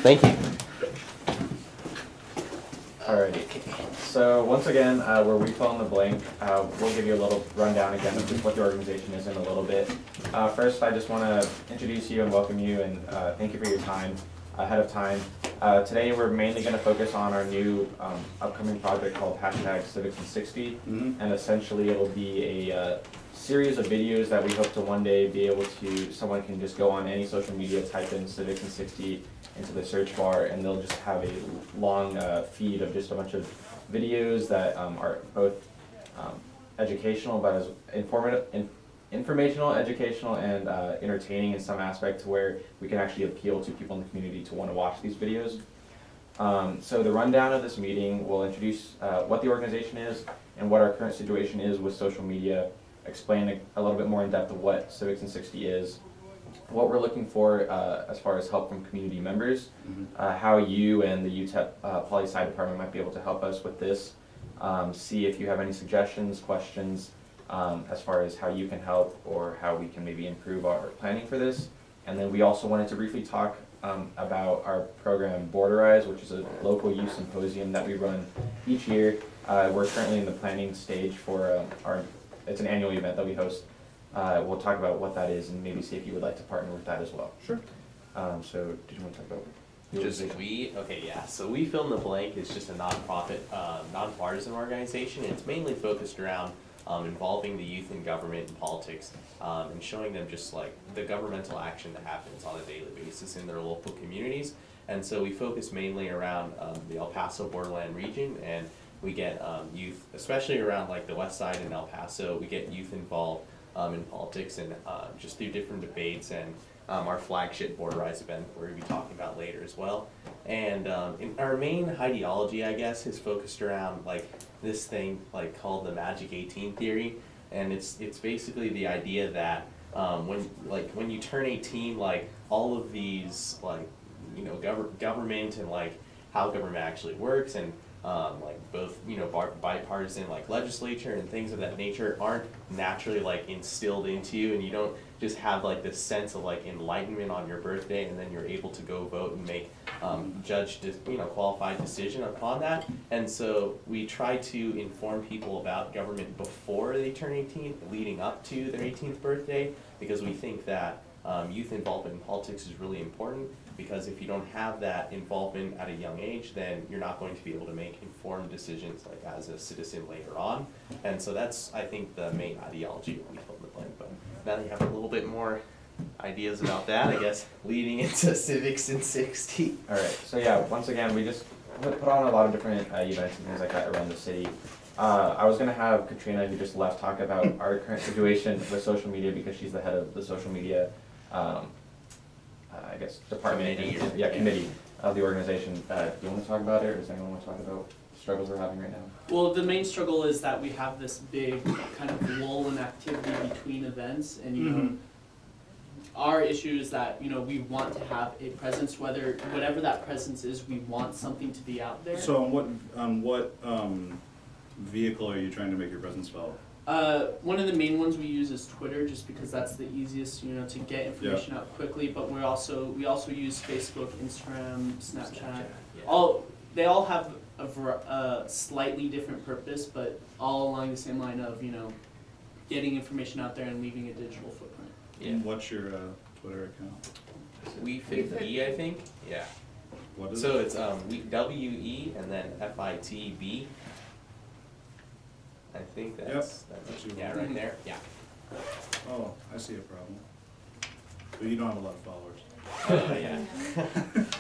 Thank you. Alrighty. So once again, we're Refill in the Blank. We'll give you a little rundown again of just what the organization is in a little bit. First, I just want to introduce you and welcome you and thank you for your time ahead of time. Today, we're mainly going to focus on our new upcoming project called #Civics in60, and essentially it'll be a series of videos that we hope to one day be able to, someone can just go on any social media, type in Civics in 60 into the search bar, and they'll just have a long feed of just a bunch of videos that are both educational, but as informational, educational, and entertaining in some aspect, to where we can actually appeal to people in the community to want to watch these videos. So the rundown of this meeting will introduce what the organization is and what our current situation is with social media, explain a little bit more in depth of what Civics in 60 is, what we're looking for as far as help from community members, how you and the UTEP Poli-Sci department might be able to help us with this, see if you have any suggestions, questions as far as how you can help or how we can maybe improve our planning for this. And then we also wanted to briefly talk about our program Borderize, which is a local youth symposium that we run each year. We're currently in the planning stage for it's an annual event that we host. We'll talk about what that is and maybe see if you would like to partner with that as well. Sure. So did you want to talk about So We Fill in the Blank is just a nonprofit, nonpartisan organization. It's mainly focused around involving the youth in government and politics, and showing them just like the governmental action that happens on a daily basis in their local communities. And so we focus mainly around the El Paso borderland region, and we get youth, especially around like the west side in El Paso, we get youth involved in politics and just through different debates, and our flagship Borderize event we're going to be talking about later as well. And in our main ideology, I guess, is focused around like this thing like called the Magic 18 theory, and it's basically the idea that when you turn 18, like all of these like government and like how government actually works, and like both bipartisan like legislature and things of that nature aren't naturally like instilled into you, and you don't just have like this sense of like enlightenment on your birthday and then you're able to go vote and make qualified decision upon that. And so we try to inform people about government before they turn 18, leading up to their 18th birthday, because we think that youth involvement in politics is really important, because if you don't have that involvement at a young age, then you're not going to be able to make informed decisions like as a citizen later on. And so that's, I think, the main ideology of We Fill in the Blank. But now that you have a little bit more ideas about that, I guess, leading into Civics in 60. All right, so yeah, once again, we just put on a lot of different events and things like that around the city. I was going to have Katrina, who just left, talk about our current situation with social media, because she's the head of the social media I guess department, committee of the organization. Do you want to talk about it, or does anyone want to talk about the struggles we're having right now? Well, the main struggle is that we have this big kind of lull in activity between events, and our issue is that we want to have a presence, whatever that presence is, we want something to be out there. So on what vehicle are you trying to make your presence felt? One of the main ones we use is Twitter, just because that's the easiest, to get information out quickly. But we also use Facebook, Instagram, Snapchat. They all have a slightly different purpose, but all along the same line of getting information out there and leaving a digital footprint. Yeah. And what's your Twitter account? WeFitB, I think. Yeah. What is it? So it's WE and then FITB. I think that's right there. Yeah. Oh, I see a problem. But you don't have a lot of followers. Oh yeah.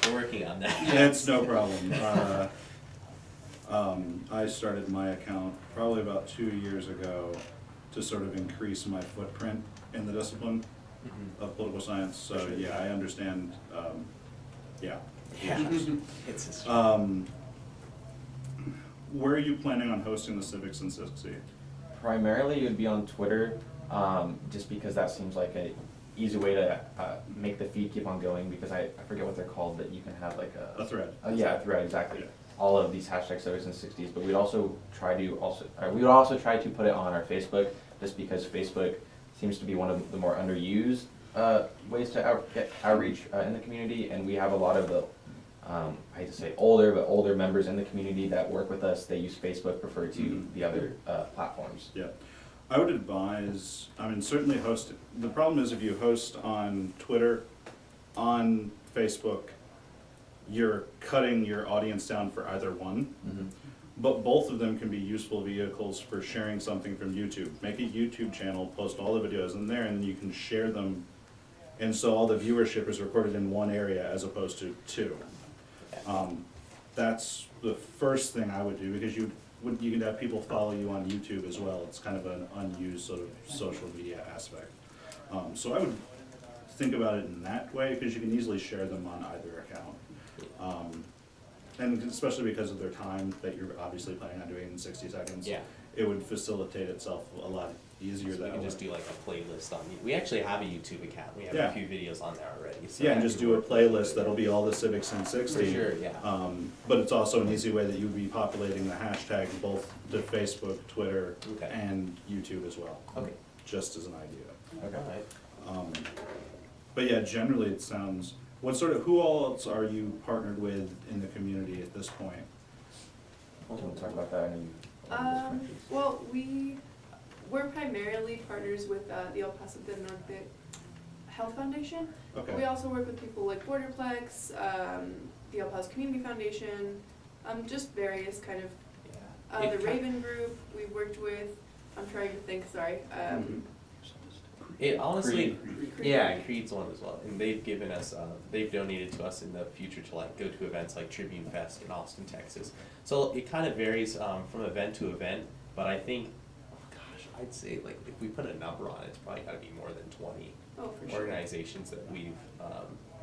We're working on that. That's no problem. I started my account probably about 2 years ago to sort of increase my footprint in the discipline of political science. So yeah, I understand. It's where are you planning on hosting the Civics in 60? Primarily, it would be on Twitter, just because that seems like a easy way to make the feed keep on going, because I forget what they're called, that you can have like a thread. A thread, exactly. Yeah. All of these #Civics in 60s, but we'd also try to we would also try to put it on our Facebook, just because Facebook seems to be one of the more underused ways to get outreach in the community, and we have a lot of the I hate to say older, but older members in the community that work with us, they use Facebook, prefer to the other platforms. Yeah, I would advise, I mean, certainly host, the problem is if you host on Twitter, on Facebook, you're cutting your audience down for either one. But both of them can be useful vehicles for sharing something from YouTube. Make a YouTube channel, post all the videos in there, and you can share them. And so all the viewership is recorded in one area as opposed to two. That's the first thing I would do, because you could have people follow you on YouTube as well. It's kind of an unused sort of social media aspect. So I would think about it in that way, because you can easily share them on either account. And especially because of their time that you're obviously planning on doing in 60 seconds. Yeah. It would facilitate itself a lot easier So we that can way. just do like a playlist on, we actually have a YouTube account, we have Yeah. a few videos on there already, so. Yeah, and that just could do a work. playlist that'll be all the civics in 60. For sure, yeah. But it's also an easy way that you'd be populating the hashtag both to Facebook, Twitter, Okay. and YouTube as well. Okay. Just as an idea. Alright. But yeah, generally it sounds, who else are you partnered with in the community at this point? Do you want to talk about that? Well, we're primarily partners with the El Paso del Norte Health Foundation. Okay. We also work with people like Borderplex, the El Paso Community Foundation, just various kind of, Yeah. the Raven Group we've worked with. I'm trying to think, sorry. It honestly, Creed. yeah, Creed's one as well, and they've given us, they've donated to us in the future to like go to events like Tribune Fest in Austin, Texas. So it kind of varies from event to event, but I think, gosh, I'd say like if we put a number on it, it's probably gotta be more than 20 Oh, for sure. organizations that we've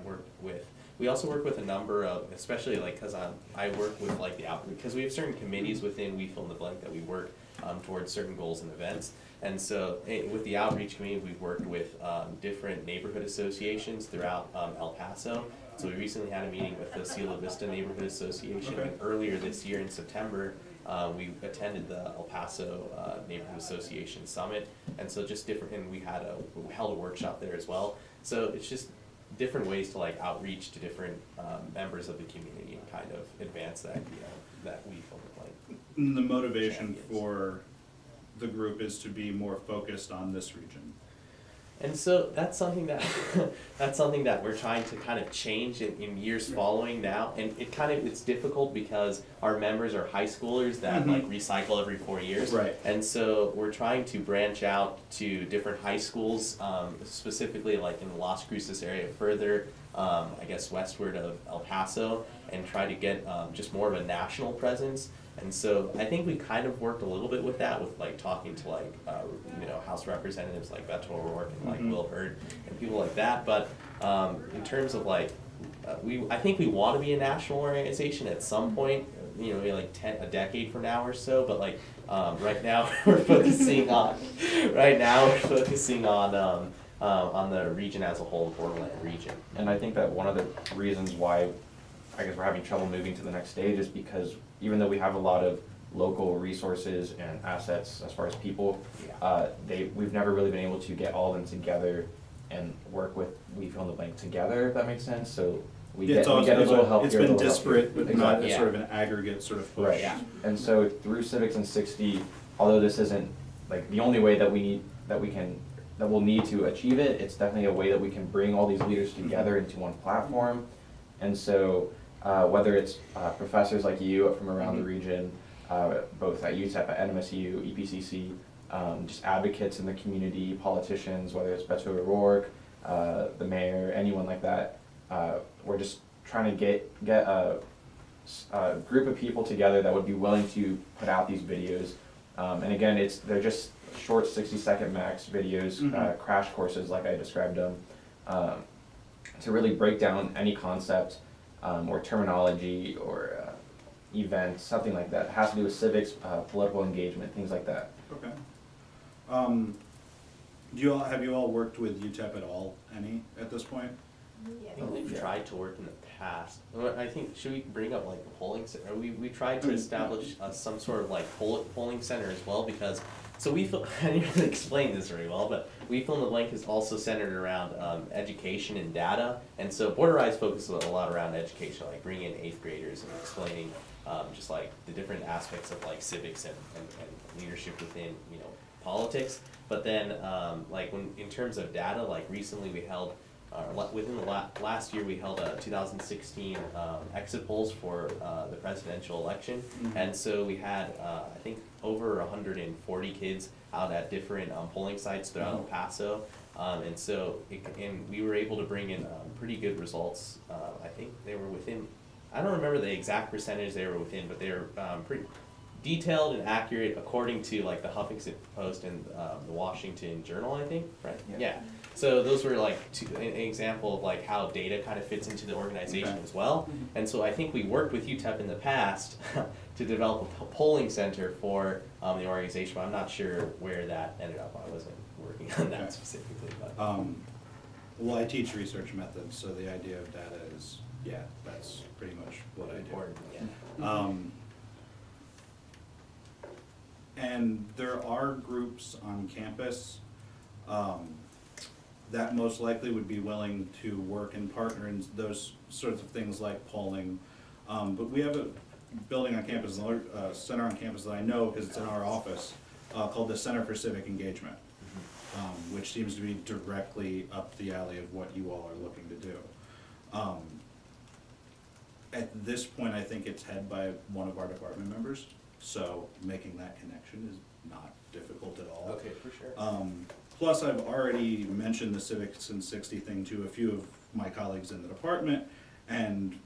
worked with. We also work with a number of, especially like, cause I work with like the outreach, because we have certain committees within We Fill in the Blank that we work towards certain goals and events. And so with the outreach committee, we've worked with different neighborhood associations throughout El Paso. So we recently had a meeting with the Cielo Vista Neighborhood Association, Okay. and earlier this year in September, we attended the El Paso Neighborhood Association Summit. And so just different, and we held a workshop there as well. So it's just different ways to like outreach to different members of the community and kind of advance that idea that We Fill in the Blank. And the motivation Champions. for the group is to be more focused on this region. And so that's something that that's something that we're trying to kind of change in years following now. And it's difficult because our members are high schoolers that like recycle every 4 years. Right. And so we're trying to branch out to different high schools, specifically like in the Las Cruces area, further I guess westward of El Paso, and try to get just more of a national presence. And so I think we kind of worked a little bit with that, with like talking to like, House representatives like Beto O'Rourke and like Will Hurd and people like that. But in terms of like, I think we want to be a national organization at some point, maybe like a decade from now or so. But like right now we're focusing on, on the region as a whole, the Borderland region. And I think that one of the reasons why I guess we're having trouble moving to the next stage is because even though we have a lot of local resources and assets as far as people, we've never really been able to get all of them together and work with We Fill in the Blank together, if that makes sense. So we get a little help It's here, a been little help disparate, here. but not Exactly. sort of an aggregate sort of push. Right, and so through Civics in 60, although this isn't like the only way that we'll need to achieve it, it's definitely a way that we can bring all these leaders together into one platform. And so whether it's professors like you from around the region, both at UTEP, at NMSU, EPCC, just advocates in the community, politicians, whether it's Beto O'Rourke, the mayor, anyone like that, we're just trying to get a group of people together that would be willing to put out these videos. And again, they're just short 60-second max videos, crash courses like I described them, to really break down any concept or terminology or event, something like that. It has to do with civics, political engagement, things like that. Okay. Have you all worked with UTEP at all, at this point? I think we've tried to work in the past. I think, should we bring up like the polling center? We tried to establish some sort of like polling center as well, because So we feel, I didn't really explain this very well, but We Fill in the Blank is also centered around education and data. And so Border Eyes focuses a lot around education, like bringing in 8th graders and explaining just like the different aspects of like civics and leadership within, you know, politics. But then like when, in terms of data, like recently we held, within the last year, we held a 2016 exit polls for the presidential election. Mhm. And so we had, I think, over 140 kids out at different polling sites throughout El Paso. And so, and we were able to bring in pretty good results. I think they were within, I don't remember the exact percentage they were within, but they were pretty detailed and accurate according to like the Huffington Post and the Washington Journal, I think, right? Yeah. So those were like an example of like how data kind of fits into the organization Okay. as well. And so I think we worked with UTEP in the past to develop a polling center for the organization, but I'm not sure where that ended up. I wasn't working on that Okay. specifically, but. Well, I teach research methods, so the idea of data is, yeah, that's pretty much what I do. Important, yeah. And there are groups on campus that most likely would be willing to work and partner in those sorts of things like polling. But we have a building on campus, another center on campus that I know because it's in our office, called the Center for Civic Engagement, which seems to be directly up the alley of what you all are looking to do. At this point, I think it's head by one of our department members, so making that connection is not difficult at all. Okay, for sure. Plus, I've already mentioned the Civics in 60 thing to a few of my colleagues in the department, and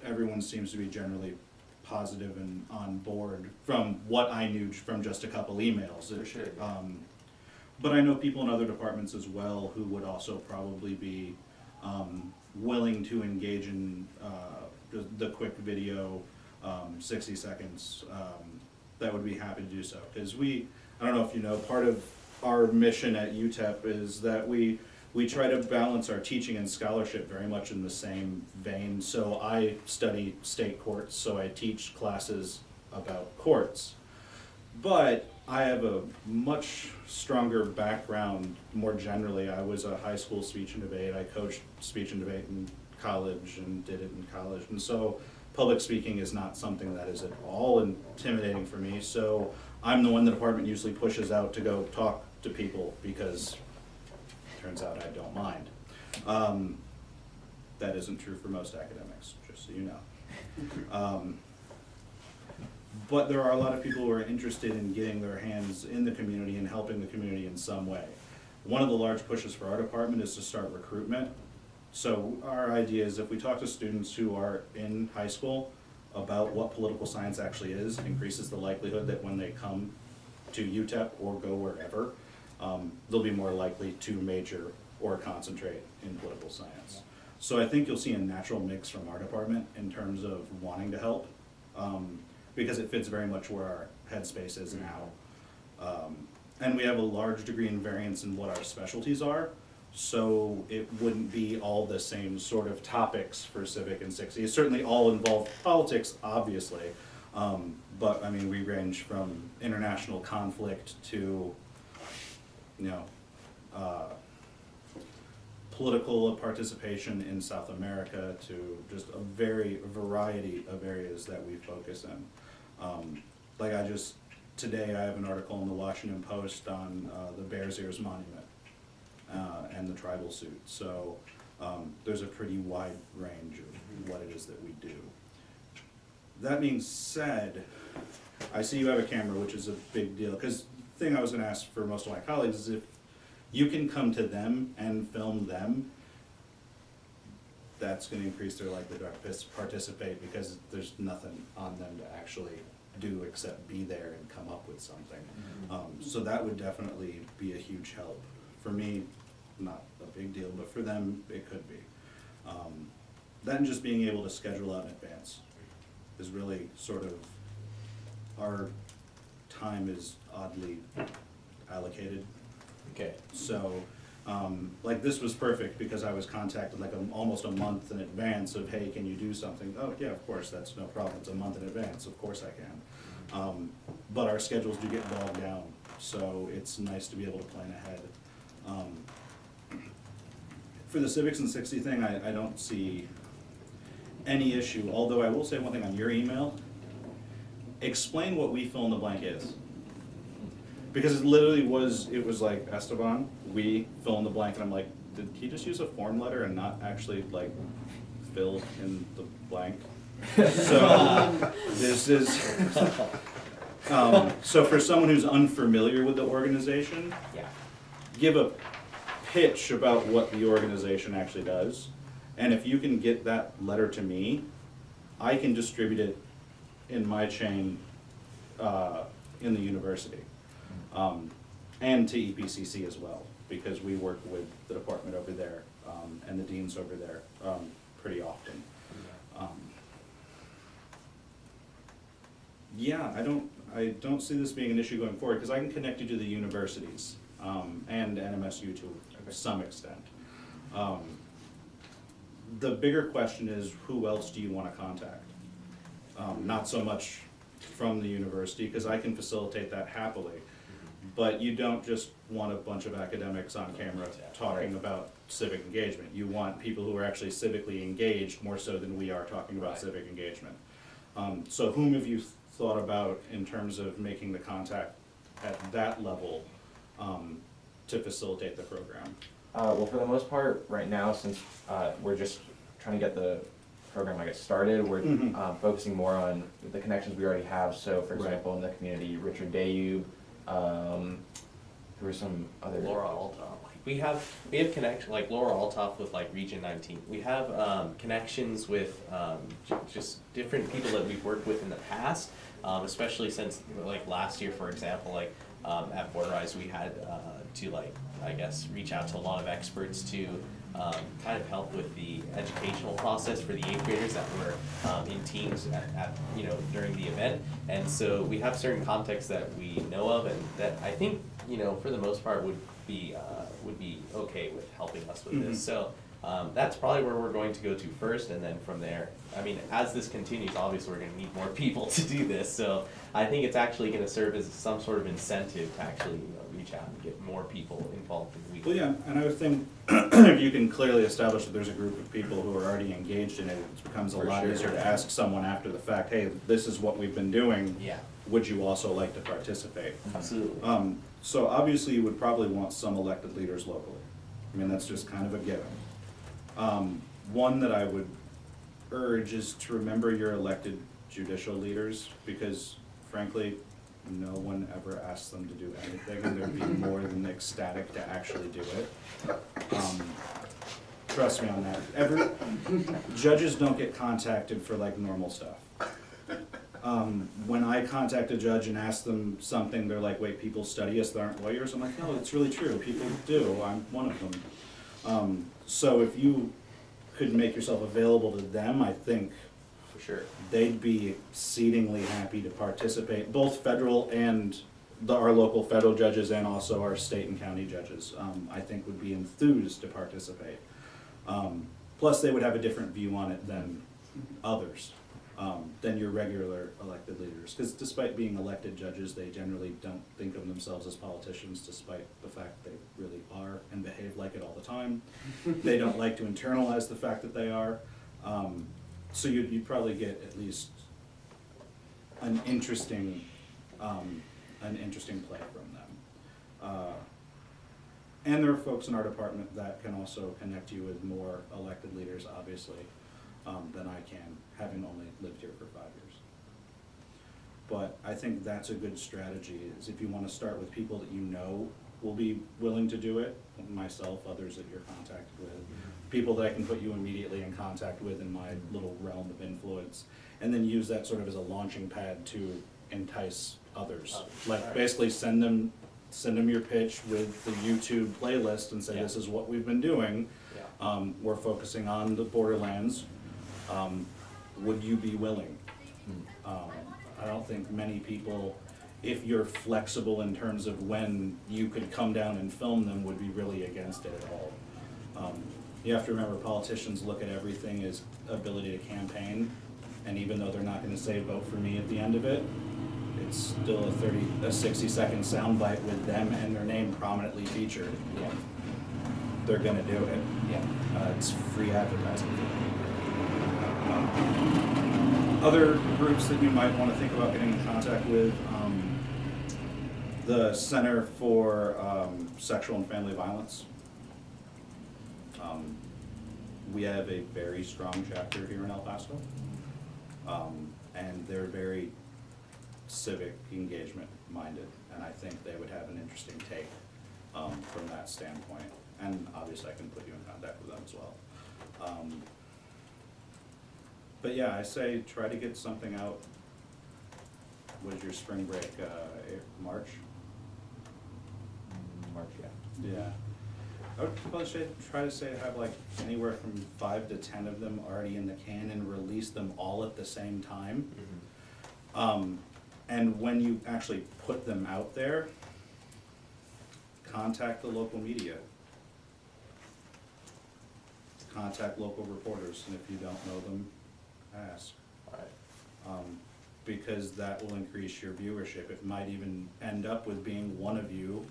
everyone seems to be generally positive and on board from what I knew from just a couple emails. For sure. But I know people in other departments as well who would also probably be willing to engage in the quick video, 60 seconds, that would be happy to do so. Because I don't know if you know, part of our mission at UTEP is that we try to balance our teaching and scholarship very much in the same vein. So I study state courts, so I teach classes about courts. But I have a much stronger background more generally. I was a high school speech and debate. I coached speech and debate in college and did it in college. And so public speaking is not something that is at all intimidating for me. So I'm the one the department usually pushes out to go talk to people because it turns out I don't mind. That isn't true for most academics, just so you know. But there are a lot of people who are interested in getting their hands in the community and helping the community in some way. One of the large pushes for our department is to start recruitment. So our idea is if we talk to students who are in high school about what political science actually is, it increases the likelihood that when they come to UTEP or go wherever, they'll be more likely to major or concentrate in political science. So I think you'll see a natural mix from our department in terms of wanting to help, because it fits very much where our headspace is now. And we have a large degree in variance in what our specialties are, so it wouldn't be all the same sort of topics for Civic and 60. It certainly all involve politics, obviously, but I mean, we range from international conflict to, you know, political participation in South America to just a variety of areas that we focus in. Like today I have an article in the Washington Post on the Bears Ears Monument and the tribal suit. So there's a pretty wide range of what it is that we do. That being said, I see you have a camera, which is a big deal, because the thing I was gonna ask for most of my colleagues is if you can come to them and film them, that's gonna increase their likelihood to participate because there's nothing on them to actually do except be there and come up with something. So that would definitely be a huge help. For me, not a big deal, but for them, it could be. Then just being able to schedule out in advance is really sort of, our time is oddly allocated. Okay. So, like this was perfect because I was contacted like almost a month in advance of, hey, can you do something? Oh yeah, of course, that's no problem. It's a month in advance, of course I can. but our schedules do get bogged down, so it's nice to be able to plan ahead. For the Civics and 60 thing, I don't see any issue, although I will say one thing on your email. Explain what we fill in the blank is. Because it was like, Esteban, we fill in the blank, and I'm like, did he just use a form letter and not actually like fill in the blank? So, this is, so for someone who's unfamiliar with the organization, Yeah. give a pitch about what the organization actually does. And if you can get that letter to me, I can distribute it in my chain in the university. And to EPCC as well, because we work with the department over there and the deans over there pretty often. Yeah, I don't see this being an issue going forward, because I can connect you to the universities and NMSU to some extent. The bigger question is, who else do you want to contact? Not so much from the university, because I can facilitate that happily. But you don't just want a bunch of academics on camera talking about civic engagement. You want people who are actually civically engaged more so than we are talking about civic engagement. So whom have you thought about in terms of making the contact at that level to facilitate the program? Well, for the most part, right now, since we're just trying to get the program, I guess, started, we're focusing more on the connections we already have. So, for example, in the community, Richard Dayub, there were some other. Laura Altoff. We have connection, like Laura Altoff with like Region 19. We have connections with just different people that we've worked with in the past, especially since like last year, for example, like at Borderize, we had to like, I guess, reach out to a lot of experts to kind of help with the educational process for the 8th graders that were in teams at during the event. And so we have certain contexts that we know of and that I think, for the most part would be okay with helping us with this. So that's probably where we're going to go to first, and then from there, I mean, as this continues, obviously we're gonna need more people to do this. So I think it's actually gonna serve as some sort of incentive to actually, reach out and get more people involved in the week. Well, yeah, and I would think if you can clearly establish that there's a group of people who are already engaged in it, it becomes a For lot sure. easier to ask someone after the fact, hey, this is what we've been doing. Yeah, Would you also like to participate? absolutely. So obviously you would probably want some elected leaders locally. I mean, that's just kind of a given. One that I would urge is to remember your elected judicial leaders, because frankly, no one ever asks them to do anything, and they'd be more than ecstatic to actually do it. Trust me on that. Judges don't get contacted for like normal stuff. When I contact a judge and ask them something, they're like, wait, people study us that aren't lawyers? I'm like, no, it's really true, people do, I'm one of them. So if you could make yourself available to them, I think For sure. they'd be exceedingly happy to participate, both federal and our local federal judges and also our state and county judges, I think would be enthused to participate. Plus, they would have a different view on it than others, than your regular elected leaders. Because despite being elected judges, they generally don't think of themselves as politicians, despite the fact they really are and behave like it all the time. They don't like to internalize the fact that they are. So you'd probably get at least an interesting play from them. And there are folks in our department that can also connect you with more elected leaders, obviously, than I can, having only lived here for 5 years. But I think that's a good strategy, is if you want to start with people that you know will be willing to do it, myself, others that you're contacted with, people that I can put you immediately in contact with in my little realm of influence, and then use that sort of as a launching pad to entice others. Like basically send them your pitch with the YouTube playlist and say, this is what we've been doing. We're focusing on the borderlands. Would you be willing? I don't think many people, if you're flexible in terms of when you could come down and film them, would be really against it at all. You have to remember, politicians look at everything as ability to campaign, and even though they're not gonna say vote for me at the end of it, it's still a 60-second soundbite with them and their name prominently featured. Yeah. They're gonna do it. Yeah. It's free advertising. Other groups that you might want to think about getting in contact with, the Center for Sexual and Family Violence. We have a very strong chapter here in El Paso, and they're very civic engagement minded, and I think they would have an interesting take from that standpoint. And obviously I can put you in contact with them as well. But yeah, I say try to get something out. What is your spring break, March? March, yeah. Yeah. I would probably try to say have like anywhere from 5 to 10 of them already in the can and release them all at the same time. And when you actually put them out there, contact the local media. Contact local reporters, and if you don't know them, ask. Because that will increase your viewership. It might even end up with being one of you,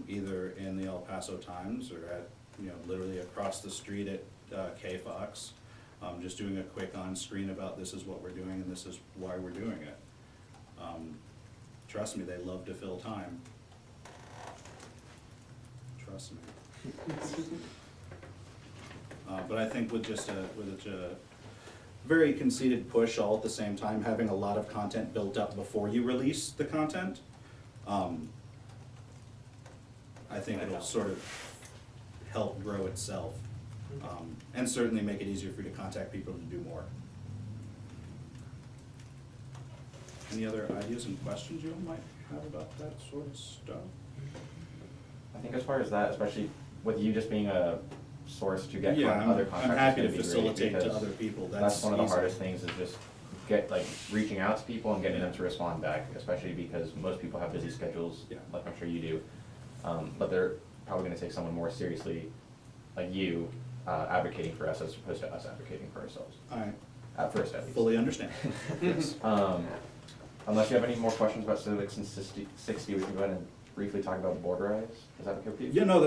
either in the El Paso Times or at, literally across the street at KFOX, just doing a quick on-screen about this is what we're doing and this is why we're doing it. Trust me, they love to fill time. Trust me. But I think with just a very conceited push all at the same time, having a lot of content built up before you release the content, I think it'll sort of help grow itself, and certainly make it easier for you to contact people to do more. Any other ideas and questions you might have about that sort of stuff? I think as far as that, especially with you just being a source to get Yeah, other contacts, I'm happy to is gonna be great, facilitate to because other people. that's one of the easy. hardest things, is just reaching out to people and getting them to respond back, especially because most people have busy schedules, Yeah. like I'm sure you do. But they're probably gonna take someone more seriously, like you, advocating for us as opposed to us advocating for ourselves, I at first at least. fully understand. Yes. Unless you have any more questions about Civics and 60, we can go ahead and briefly talk about Borderize. Is that okay with you? Yeah, no,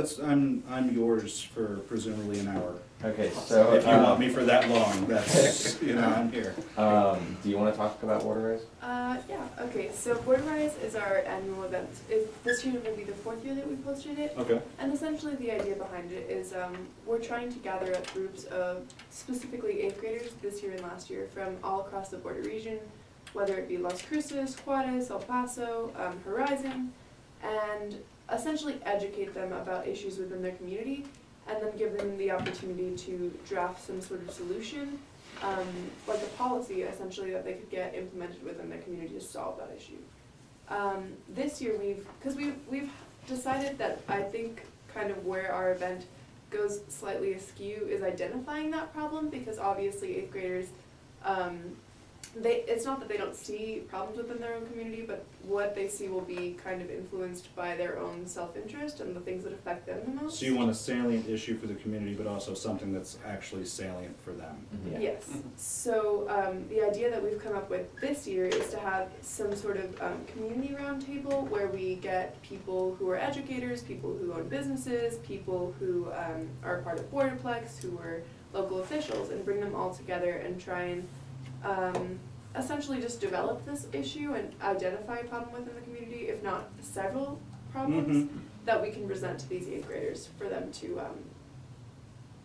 I'm yours for presumably an hour. Okay, so. If you want me for that long, that's, I'm here. Do you want to talk about Borderize? Yeah, okay, so Border Rise is our annual event. This year will be the 4th year that we've hosted it. Okay. And essentially the idea behind it is we're trying to gather up groups of specifically 8th graders this year and last year from all across the border region, whether it be Las Cruces, Juarez, El Paso, Horizon, and essentially educate them about issues within their community, and then give them the opportunity to draft some sort of solution, like a policy essentially that they could get implemented within their community to solve that issue. This year we've decided that I think kind of where our event goes slightly askew is identifying that problem, because obviously 8th graders, it's not that they don't see problems within their own community, but what they see will be kind of influenced by their own self-interest and the things that affect them the most. So you want a salient issue for the community, but also something that's actually salient for them. Yeah. Yes. So the idea that we've come up with this year is to have some sort of community roundtable where we get people who are educators, people who own businesses, people who are part of Borderplex, who are local officials, and bring them all together and try and essentially just develop this issue and identify a problem within the community, if not several problems, that we can present to these 8th graders for them to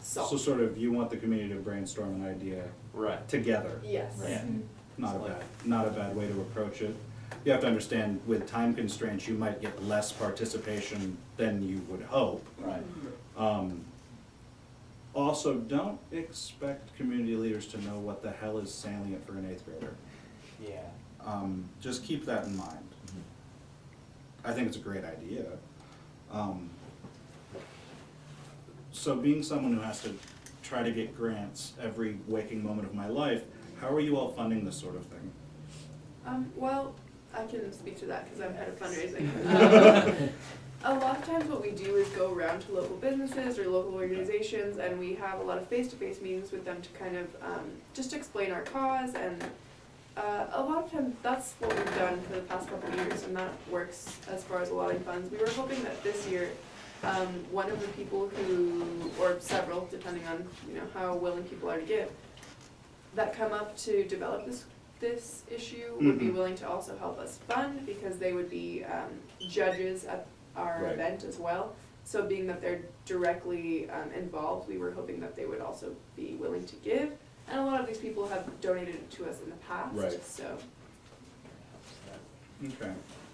solve. So sort of, you want the community to brainstorm an idea Right. together. Yes. Yeah. Not a bad way to approach it. You have to understand, with time constraints, you might get less participation than you would hope. Right. Also, don't expect community leaders to know what the hell is salient for an 8th grader. Yeah. Just keep that in mind. I think it's a great idea. So being someone who has to try to get grants every waking moment of my life, how are you all funding this sort of thing? Well, I can speak to that because I'm head of fundraising. A lot of times what we do is go around to local businesses or local organizations, and we have a lot of face-to-face meetings with them to kind of just explain our cause and A lot of times, that's what we've done for the past couple of years, and that works as far as allotting funds. We were hoping that this year, one of the people who, or several, depending on, you know, how willing people are to give, that come up to develop this issue would be willing to also help us fund, because they would be judges at our Right. event as well. So being that they're directly involved, we were hoping that they would also be willing to give. And a lot of these people have donated to us in the past, Right. so. Okay.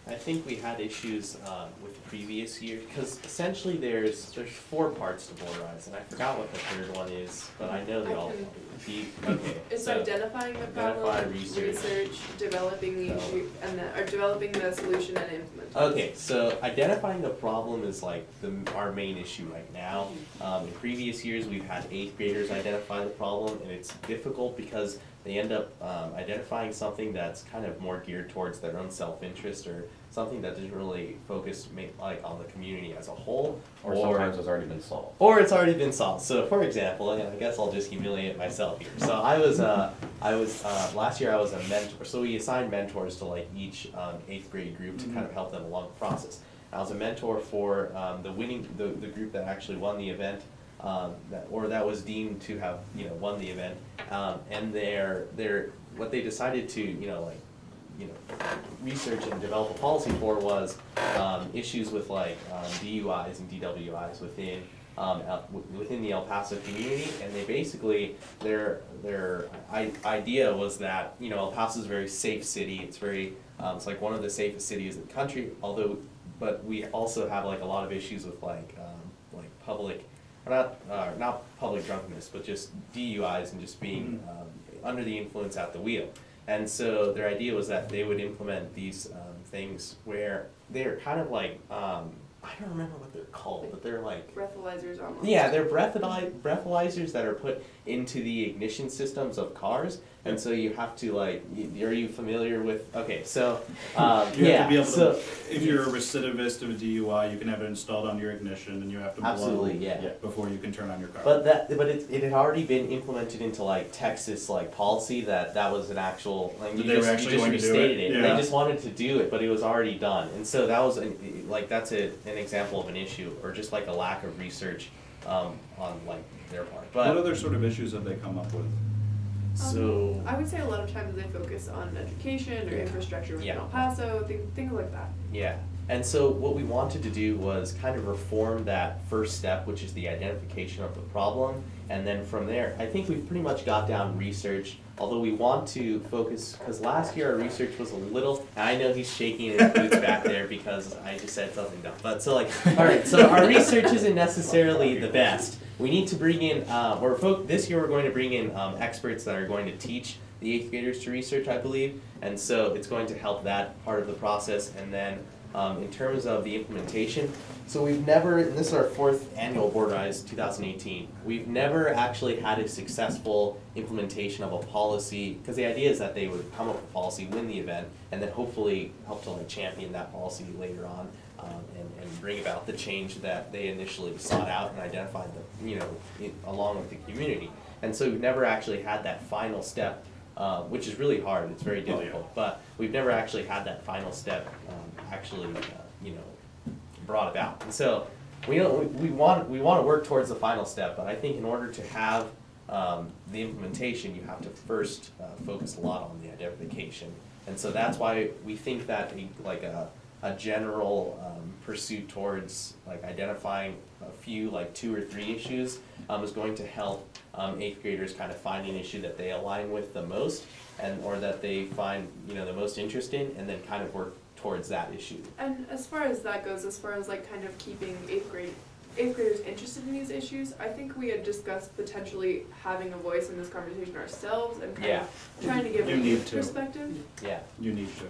I think we had issues with the previous year, because essentially there's 4 parts to Board-Rise, and I forgot what the third one is, but I know they all. Okay, It's so identifying the problem, identify, research. developing the issue, and or developing the solution and implementing. Okay, so identifying the problem is like our main issue right now. In previous years, we've had 8th graders identify the problem, and it's difficult because they end up identifying something that's kind of more geared towards their own self-interest, or something that doesn't really focus like on the community as a whole. Or sometimes it's already been solved. Or it's already been solved. So for example, and I guess I'll just humiliate myself here. So I was last year I was a mentor. So we assigned mentors to like each 8th grade group to kind of help them along the process. I was a mentor for the group that actually won the event, that was deemed to have, you know, won the event. And what they decided to, research and develop a policy for was issues with like DUIs and DWIs within the El Paso community, and they basically their idea was that, you know, El Paso is a very safe city. It's very it's like one of the safest cities in the country. But we also have like a lot of issues with like public, not public drunkenness, but just DUIs and just being under the influence at the wheel. And so their idea was that they would implement these things where they're kind of like, I don't remember what they're called, but they're like, Breathalyzers almost. yeah, they're breathalyzers that are put into the ignition systems of cars. And so you have to like, are you familiar with, okay, so, You have to be yeah, able so. to, if you're a recidivist of a DUI, you can have it installed on your ignition, and you have to blow Absolutely, yeah. before you can turn on your car. But it had already been implemented into like Texas like policy that was an actual, like you They were just actually going to do restated it? it. Yeah. They just wanted to do it, but it was already done. And so that was that's an example of an issue, or just like a lack of research on like their part. What But other sort of issues have they come up with? so I would say a lot of times they focus on education or infrastructure within Yeah. El Paso, things like that. yeah. And so what we wanted to do was kind of reform that first step, which is the identification of the problem. And then from there, I think we've pretty much got down research, although we want to focus, because last year our research was a little, and I know he's shaking his boots back there because I just said something dumb. But so like, all right, so our research isn't necessarily the best. We need to bring in, this year we're going to bring in experts that are going to teach the 8th graders to research, I believe. And so it's going to help that part of the process. And then in terms of the implementation, so we've never, and this is our 4th annual Board-Rise 2018, we've never actually had a successful implementation of a policy, because the idea is that they would come up with a policy, win the event, and then hopefully help to like champion that policy later on, and bring about the change that they initially sought out and identified along with the community. And so we've never actually had that final step, which is really hard. It's very difficult, but we've never actually had that final step brought about. And so we want to work towards the final step, but I think in order to have the implementation, you have to first focus a lot on the identification. And so that's why we think that a general pursuit towards like identifying a few, like 2 or 3 issues is going to help 8th graders kind of find an issue that they align with the most, or that they find the most interest in, and then kind of work towards that issue. And as far as that goes, as far as like kind of keeping 8th graders interested in these issues, I think we had discussed potentially having a voice in this conversation ourselves and kind of trying to give You a need youth to. perspective. Yeah. You need to.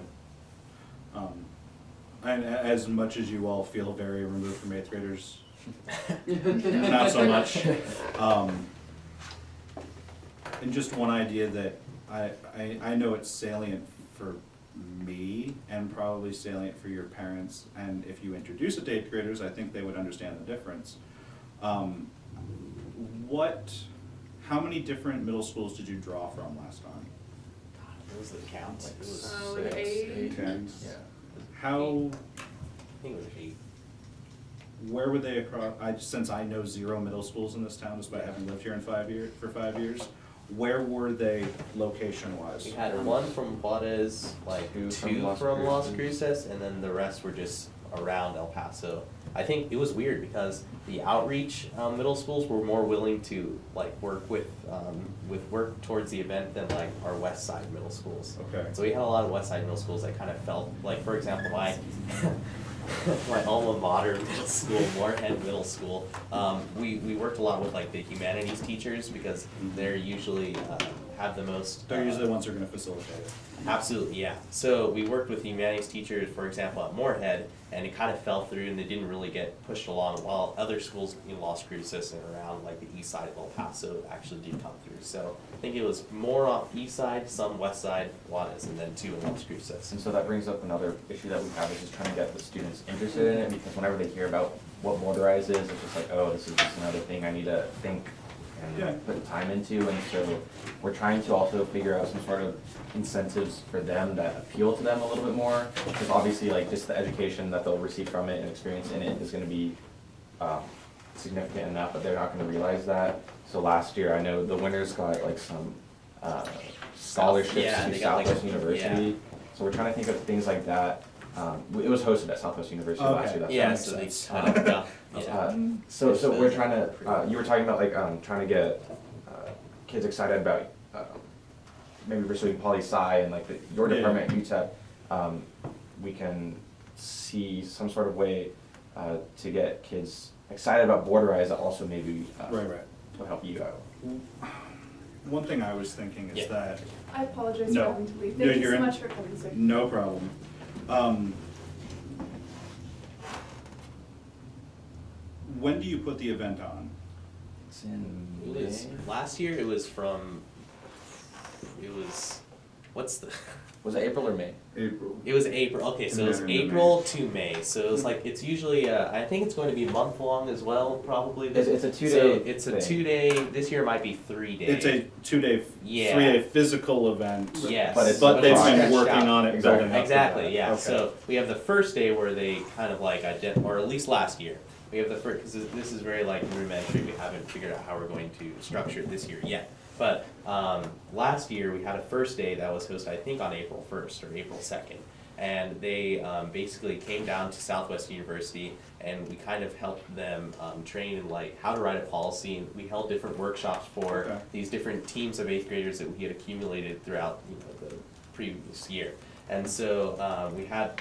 And as much as you all feel very removed from 8th graders, not so much. And just one idea that I know it's salient for me, and probably salient for your parents, and if you introduce it to 8th graders, I think they would understand the difference. How many different middle schools did you draw from last time? What was the count? It was, Like eight. Okay. Yeah. How, I think it was 8. where would they since I know 0 middle schools in this town, despite having lived here for 5 years, where were they location-wise? We had one from Juarez, like Two two from from Las Las Cruces, and then the rest were just around El Paso. I think it was weird because the outreach middle schools were more willing to like work with work towards the event than like our West Side middle schools. Okay. So we had a lot of West Side middle schools that kind of felt like, for example, my my alma mater middle school, Moorhead Middle School. We worked a lot with like the humanities teachers because they're usually have the most. They're usually the ones who are gonna facilitate it. Absolutely, yeah. So we worked with humanities teachers, for example, at Moorhead, and it kind of fell through and they didn't really get pushed along, while other schools in Las Cruces and around like the east side of El Paso actually did come through. So I think it was more on east side, some west side, Juarez, and then 2 in Las Cruces. And so that brings up another issue that we have, is just trying to get the students interested in it, because whenever they hear about what motorized is, it's just like, oh, this is just another thing I need to think Yeah. and put time into, and so we're trying to also figure out some sort of incentives for them that appeal to them a little bit more, because obviously, like, just the education that they'll receive from it and experience in it is gonna be significant enough, but they're not gonna realize that. So last year, I know the winners got like some scholarships Yeah, to they got, like, Southwest University. yeah. So we're trying to think of things like that. It was hosted at Southwest University last Okay. year. That's Yeah, makes so they sense. kind of got, yeah. So we're trying to, you were talking about like, trying to get kids excited about maybe pursuing poli-sci and like your Yeah. department at UTEP. We can see some sort of way to get kids excited about Borderize that also maybe Right. will help you out. One thing I was thinking is Yeah. that, I apologize No. for having to leave. No, Thank you you're so in. much for coming, sir. no problem. When do you put the event on? It's in It was, May. last year it was what's the, Was it April or May? April. it was April, okay, so it was And then April to May, so it was like, it's usually, I think it's going to be a month long as well, probably. It's a 2-day So it's a thing. 2-day, this year it might be 3 days. It's a 2-day, Yeah. 3-day physical event. Yes. But it's But they've been stretched working out. on it, Exactly. building up to Exactly, that. yeah, Okay. so we have the first day where they kind of like or at least last year, we have the first, because this is very like rudimentary, we haven't figured out how we're going to structure it this year yet. But last year, we had a first day that was hosted, I think, on April 1st or April 2nd. And they basically came down to Southwest University, and we kind of helped them train in like how to write a policy. And we held different workshops for Okay. these different teams of 8th graders that we had accumulated throughout the previous year. And so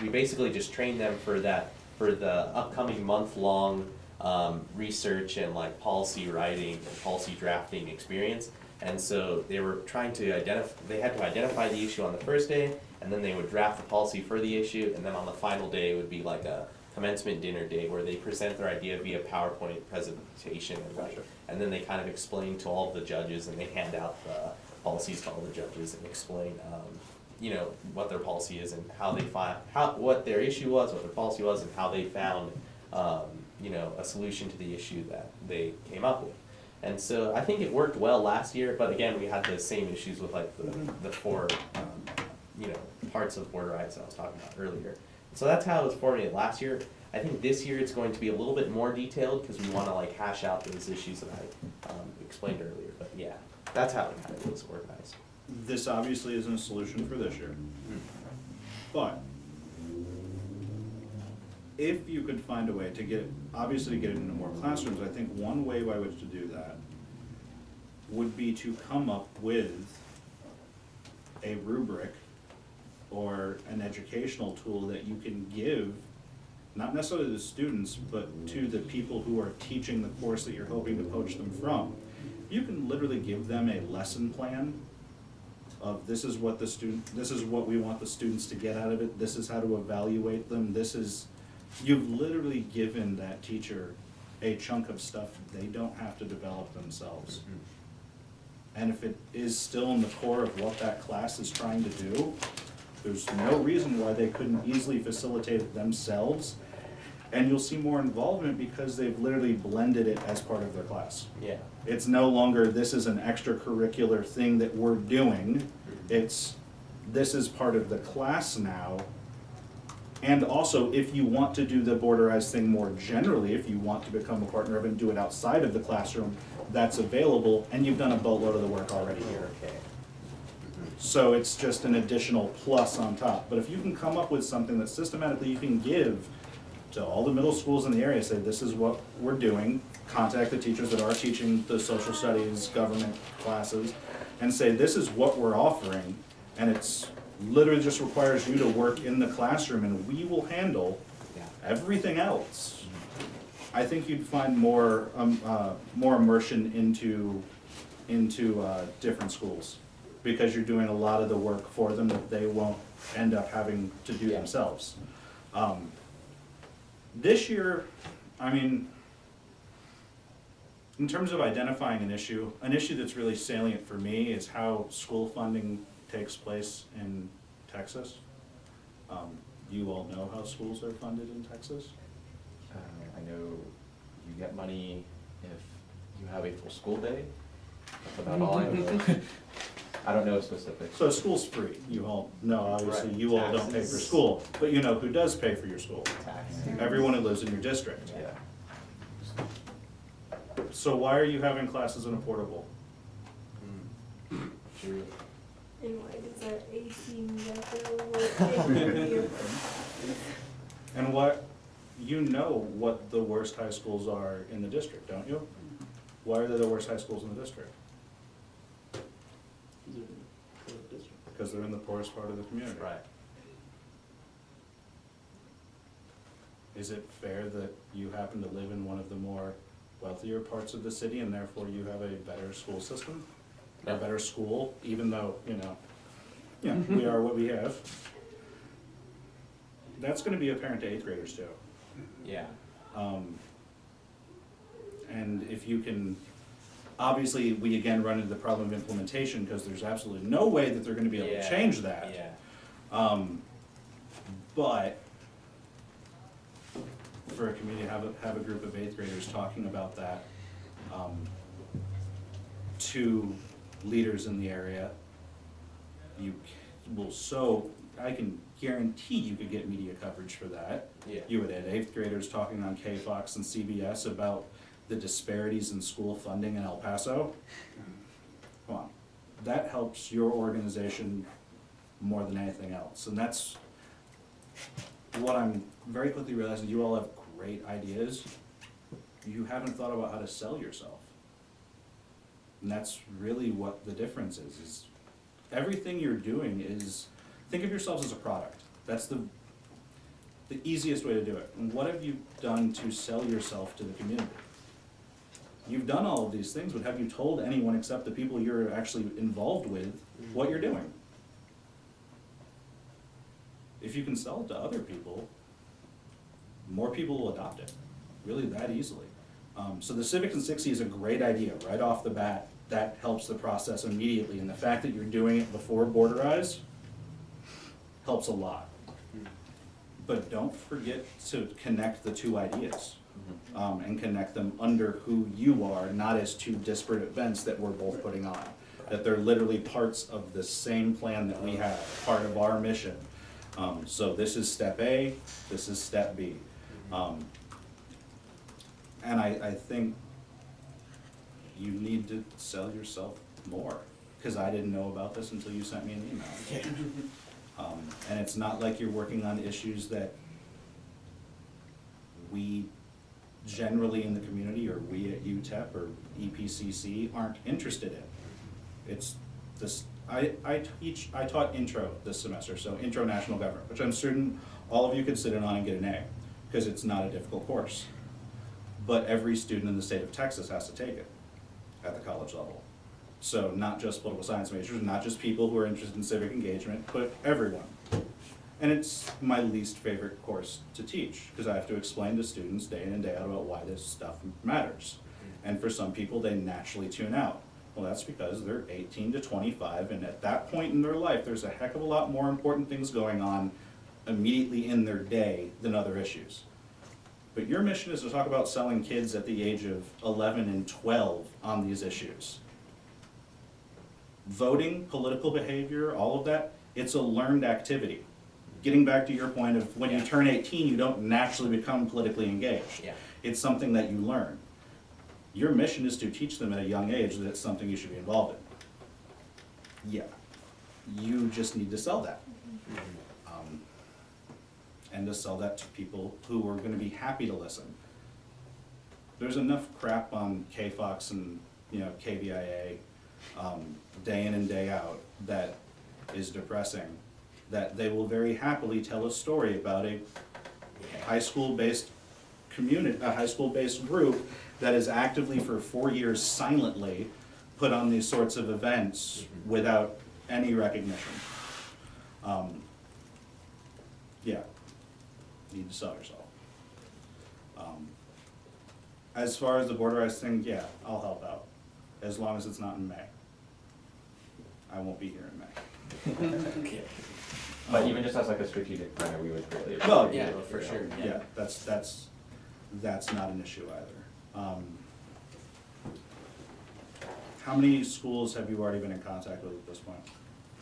we basically just trained them for the upcoming month-long research and like policy writing and policy drafting experience. And so they were trying to they had to identify the issue on the first day, and then they would draft the policy for the issue, and then on the final day would be like a commencement dinner day where they present their idea via PowerPoint presentation, and like, and then they kind of explain to all of the judges, and they hand out the policies to all the judges and explain, what their policy is and how they what their issue was, what their policy was, and how they found, a solution to the issue that they came up with. And so I think it worked well last year, but again, we had the same issues with like the 4, parts of Borderize that I was talking about earlier. So that's how it was formulated last year. I think this year it's going to be a little bit more detailed because we want to like hash out those issues that I explained earlier. But yeah, that's how it kind of was organized. This obviously isn't a solution for this year, but if you could find a way to get it into more classrooms, I think one way by which to do that would be to come up with a rubric or an educational tool that you can give, not necessarily to the students, but to the people who are teaching the course that you're hoping to poach them from. You can literally give them a lesson plan of this is what we want the students to get out of it, this is how to evaluate them, you've literally given that teacher a chunk of stuff they don't have to develop themselves. And if it is still in the core of what that class is trying to do, there's no reason why they couldn't easily facilitate it themselves. And you'll see more involvement because they've literally blended it as part of their class. Yeah. It's no longer, this is an extracurricular thing that we're doing. It's, this is part of the class now. And also, if you want to do the borderized thing more generally, if you want to become a partner of it and do it outside of the classroom, that's available, and you've done a boatload of the work already here. Okay. So it's just an additional plus on top. But if you can come up with something that systematically you can give to all the middle schools in the area, say this is what we're doing, contact the teachers that are teaching the social studies, government classes, and say this is what we're offering, and it's literally just requires you to work in the classroom and we will handle everything else. I think you'd find more immersion into different schools, because you're doing a lot of the work for them that they won't end up having to do themselves. This year, I mean, in terms of identifying an issue that's really salient for me is how school funding takes place in Texas. You all know how schools are funded in Texas? I know you get money if you have a full school day. That's about all I know. I don't know specifics. So school's free, you all know, obviously, Right. you all don't pay for school, but you know who does pay for your school? Tax. Everyone who lives in your district. Yeah. So why are you having classes in a portable? True. And why does our AC never work? And what, you know what the worst high schools are in the district, don't you? Why are they the worst high schools in the district? Because they're in the poorest part of the community. Right. Is it fair that you happen to live in one of the more wealthier parts of the city and therefore you have a better school system? A No. better school, even though, we are what we have? That's gonna be apparent to eighth graders too. Yeah. And if you can, obviously, we again run into the problem of implementation, because there's absolutely no way that they're gonna be able to Yeah. change that. Yeah. But for a community, have a group of eighth graders talking about that, to leaders in the area, you will I can guarantee you could get media coverage for that. Yeah. You would have eighth graders talking on KFOX and CBS about the disparities in school funding in El Paso. Come on, that helps your organization more than anything else, and that's what I'm very quickly realizing. You all have great ideas, you haven't thought about how to sell yourself. And that's really what the difference is everything you're doing is, think of yourselves as a product. That's the easiest way to do it. And what have you done to sell yourself to the community? You've done all of these things, but have you told anyone except the people you're actually involved with what you're doing? If you can sell it to other people, more people will adopt it, really that easily. So the Civics in 60 is a great idea right off the bat. That helps the process immediately, and the fact that you're doing it before Borderize helps a lot. But don't forget to connect the two ideas, and connect them under who you are, not as two disparate events that we're both putting on. That they're literally parts of the same plan that we have, part of our mission. So this is step A, this is step B. And I think you need to sell yourself more, because I didn't know about this until you sent me an email. And it's not like you're working on issues that we generally in the community, or we at UTEP or EPCC aren't interested in. It's this, I taught intro this semester, so intro national government, which I'm certain all of you could sit in on and get an A, because it's not a difficult course. But every student in the state of Texas has to take it at the college level. So not just political science majors, not just people who are interested in civic engagement, but everyone. And it's my least favorite course to teach, because I have to explain to students day in and day out about why this stuff matters. And for some people, they naturally tune out. Well, that's because they're 18 to 25, and at that point in their life, there's a heck of a lot more important things going on immediately in their day than other issues. But your mission is to talk about selling kids at the age of 11 and 12 on these issues. Voting, political behavior, all of that, It's a learned activity. Getting back to your point of when you turn 18, you don't naturally become politically engaged. Yeah. It's something that you learn. Your mission is to teach them at a young age that it's something you should be involved in. Yeah, you just need to sell that. And to sell that to people who are gonna be happy to listen. There's enough crap on KFOX and, KVIA, day in and day out, that is depressing, that they will very happily tell a story about a high school-based community, a high school-based group that is actively for 4 years silently put on these sorts of events without any recognition. Yeah, you need to sell yourself. As far as the borderized thing, yeah, I'll help out, as long as it's not in May. I won't be here in May. But even just as like a strategic planner, we would greatly appreciate. Well, Yeah, it, for you know. sure. Yeah, that's not an issue either. How many schools have you already been in contact with at this point?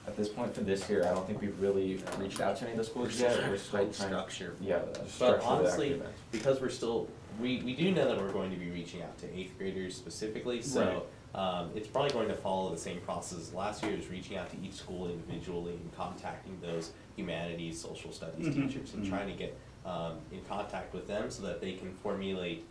At this point for this year, I don't think we've really reached out to any of the schools yet. We're still trying. Structure. Yeah, the But structure of the honestly, active events. because we're still, we do know that we're going to be reaching out to 8th graders specifically, so it's probably going to follow the same process as last year, is reaching out to each school individually and contacting those humanities, social studies Mhm, teachers and mhm. trying to get in contact with them so that they can formulate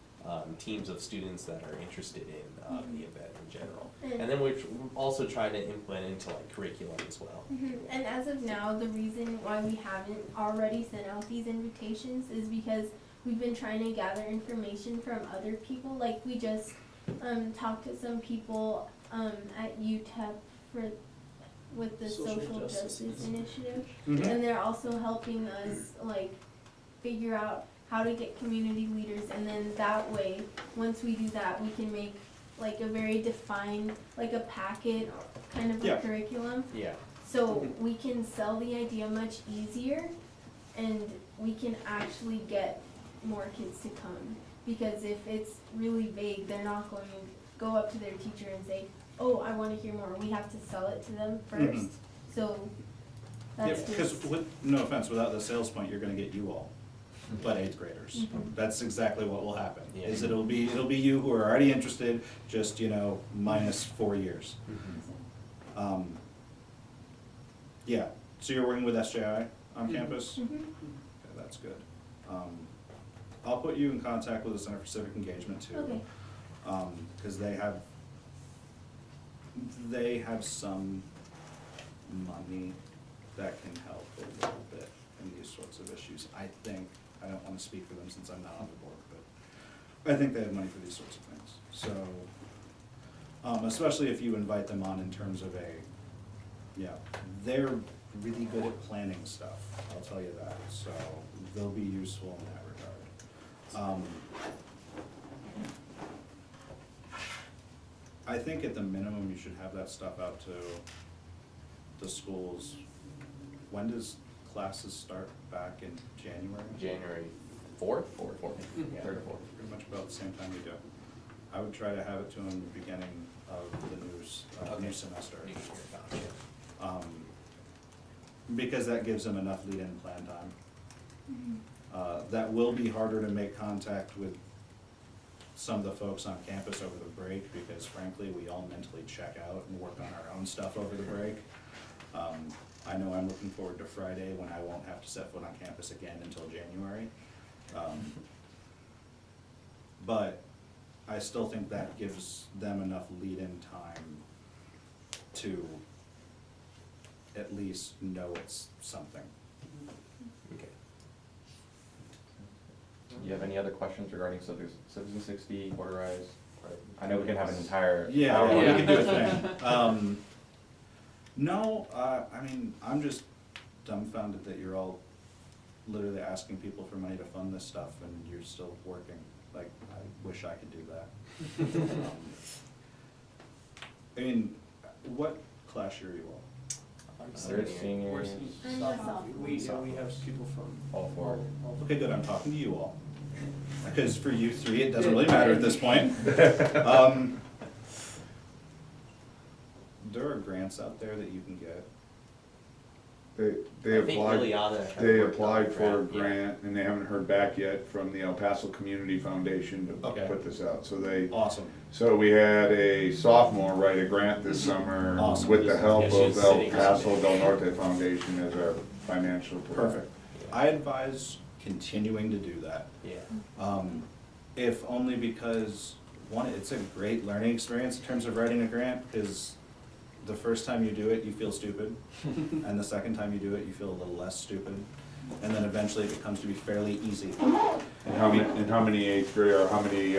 teams of students that are interested in the event in general. And then we've also tried to implement into like curriculum as well. And as of now, the reason why we haven't already sent out these invitations is because we've been trying to gather information from other people. Like we just talked to some people at UTEP with the Social Social Justice Justice Initiative. Mhm. And they're also helping us like figure out how to get community leaders, and then that way, once we do that, we can make like a very defined, like a packet, kind of Yeah. a curriculum. Yeah. So we can sell the idea much easier, and we can actually get more kids to come. Because if it's really vague, they're not going to go up to their teacher and say, oh, I wanna hear more. We have to sell it to them first. So Yeah, that's because just, no offense, without the sales point, you're gonna get you all, but 8th graders. Mhm. That's exactly what will happen, Yeah. is it'll be you who are already interested, just, minus 4 years. Yeah, so you're working with SJI on campus? Mhm. Okay, that's good. I'll put you in contact with the Center for Civic Engagement too. Okay. Cause they have some money that can help a little bit in these sorts of issues. I think, I don't wanna speak for them since I'm not on the board, but I think they have money for these sorts of things. So, especially if you invite them on in terms of they're really good at planning stuff, I'll tell you that, so they'll be useful in that regard. I think at the minimum, you should have that stuff out to the schools. When does classes start back in January? January 4th? Yeah, 3rd or 4th. pretty much about the same time we do. I would try to have it to them the beginning of the new semester. New year, gotcha. Because that gives them enough lead-in plan time. That will be harder to make contact with some of the folks on campus over the break, because frankly, we all mentally check out and work on our own stuff over the break. I know I'm looking forward to Friday when I won't have to set foot on campus again until January. But I still think that gives them enough lead-in time to at least know it's something. Okay. Do you have any other questions regarding Citizen 60, Borderized? I know we can have an entire Yeah, hour. we Yeah. can do a thing. No, I mean, I'm just dumbfounded that you're all literally asking people for money to fund this stuff and you're still working. Like, I wish I could do that. I mean, what class year are you all? I'm Third senior. We're seniors, I'm a sophomore. we have people from all four. Okay, good, I'm talking to you all. Because for you three, it doesn't really matter at this point. There are grants out there that you can get They I think applied, Liliana had they worked on applied for a yeah. grant and they haven't heard back yet from the El Paso Community Foundation to Okay. put this out. Awesome. So we had a sophomore write a grant this summer Awesome. with the help Yeah, she's of El sitting Paso on Del Norte Foundation as our financial provider. Perfect. I advise continuing to do that. Yeah. If only because, one, it's a great learning experience in terms of writing a grant, because the first time you do it, you feel stupid, and the second time you do it, you feel a little less stupid, and then eventually it becomes to be fairly easy. And how many eighth grade, or how many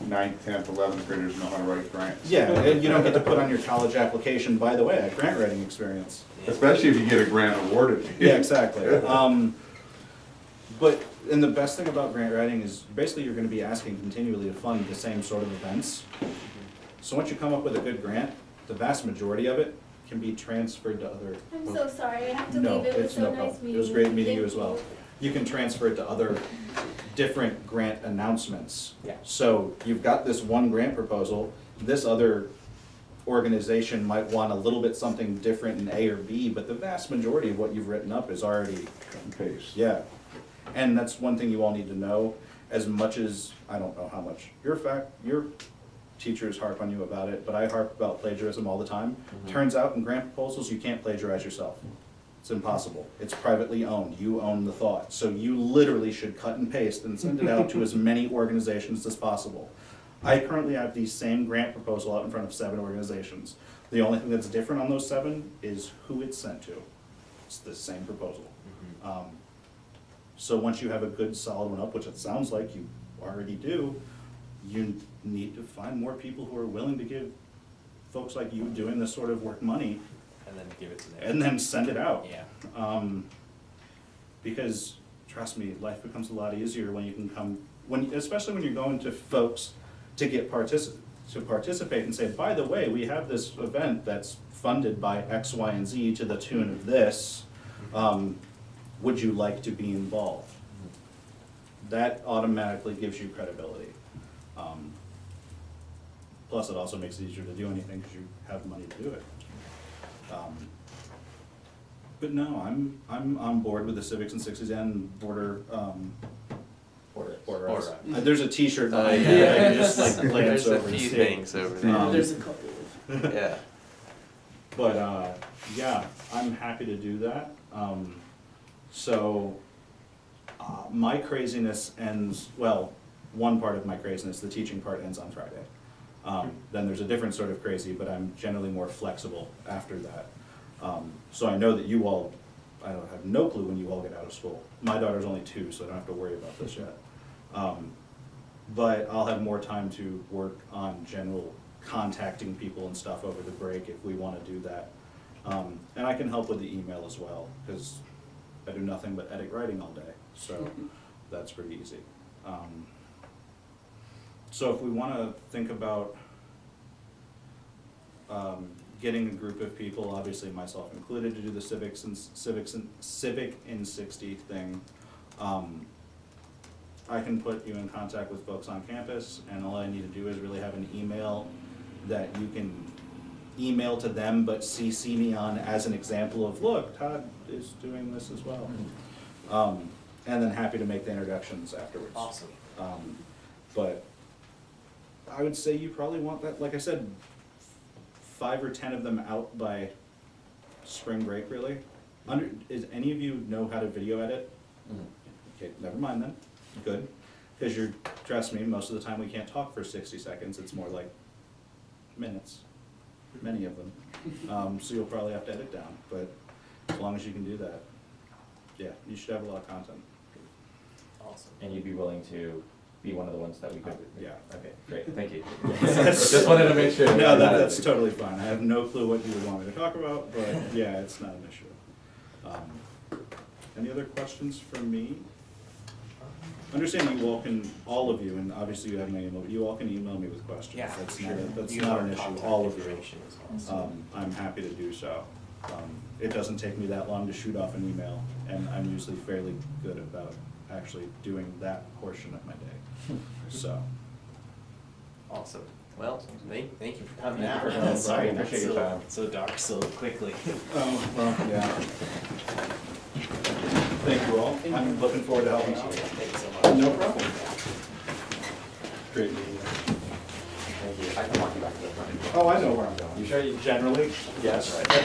ninth, 10th, 11th graders know how to write grants? Yeah, and you don't get to put on your college application, by the way, a grant writing experience. Especially if you get a grant awarded. Yeah, exactly. But, and the best thing about grant writing is basically you're gonna be asking continually to fund the same sort of events. So once you come up with a good grant, the vast majority of it can be transferred to other. I'm so sorry, I have to No, leave. It was it's so no nice problem. meeting It was you. great meeting you Thank as well. You can transfer it to other different grant announcements. Yeah. So you've got this one grant proposal, this other organization might want a little bit something different in A or B, but the vast majority of what you've written up is already, Cut and paste. yeah. And that's one thing you all need to know, as much as, I don't know how much, your teachers harp on you about it, but I harp about plagiarism all the time. Turns out in grant proposals, you can't plagiarize yourself. It's impossible. It's privately owned. You own the thought. So you literally should cut and paste and send it out to as many organizations as possible. I currently have the same grant proposal out in front of 7 organizations. The only thing that's different on those 7 is who it's sent to. It's the same proposal. So once you have a good solid one up, which it sounds like you already do, you need to find more people who are willing to give folks like you doing this sort of work money And then give it to them. and then send it out. Yeah. Because trust me, life becomes a lot easier when you can come, especially when you're going to folks to get to participate and say, by the way, we have this event that's funded by X, Y, and Z to the tune of this. Would you like to be involved? That automatically gives you credibility. Plus, it also makes it easier to do anything because you have money to do it. But no, I'm on board with the Civics and Sixties and Border Rights. There's a T-shirt Oh, behind yeah. that I can just like glance There's a over and few see. things over there. There's a couple of. Yeah. But yeah, I'm happy to do that. So my craziness ends, well, one part of my craziness, the teaching part, ends on Friday. Then there's a different sort of crazy, but I'm generally more flexible after that. So I know that you all, I don't have no clue when you all get out of school. My daughter's only 2, so I don't have to worry about this yet. But I'll have more time to work on general contacting people and stuff over the break if we want to do that. And I can help with the email as well, because I do nothing but edit writing all day, so that's pretty easy. So if we want to think about getting a group of people, obviously myself included, to do the Civic in 60 thing, I can put you in contact with folks on campus, and all I need to do is really have an email that you can email to them, but CC me on as an example of, look, Todd is doing this as well. And then happy to make the introductions afterwards. Awesome. But I would say you probably want that, like I said, 5 or 10 of them out by spring break, really. Is any of you know how to video edit? Okay, never mind then. Good. Because trust me, most of the time we can't talk for 60 seconds. It's more like minutes, many of them. So you'll probably have to edit down, but as long as you can do that, yeah, you should have a lot of content. Awesome. And you'd be willing to be one of the ones that we could? Yeah. Okay, great, thank you. That's- Just wanted to make sure. No, that's totally fine. I have no clue what you would want me to talk about, but yeah, it's not an issue. Any other questions from me? Understand you all can, all of you, and obviously you have my email, but you all can email me with questions. Yeah, That's sure. that's You not have an our issue, contact all of you. information as well. I'm happy to do so. It doesn't take me that long to shoot off an email, and I'm usually fairly good about actually doing that portion of my day, so. Awesome. Well, thank you for coming Thank out. you for coming. Sorry, I not appreciate your time. so dark so quickly. Oh, well, yeah. Thank you all. I'm looking forward to helping you. Thank you so much. No problem. Great meeting you. Thank you. I can walk you back to the front. Oh, I know where I'm going. You sure you? Generally, yes.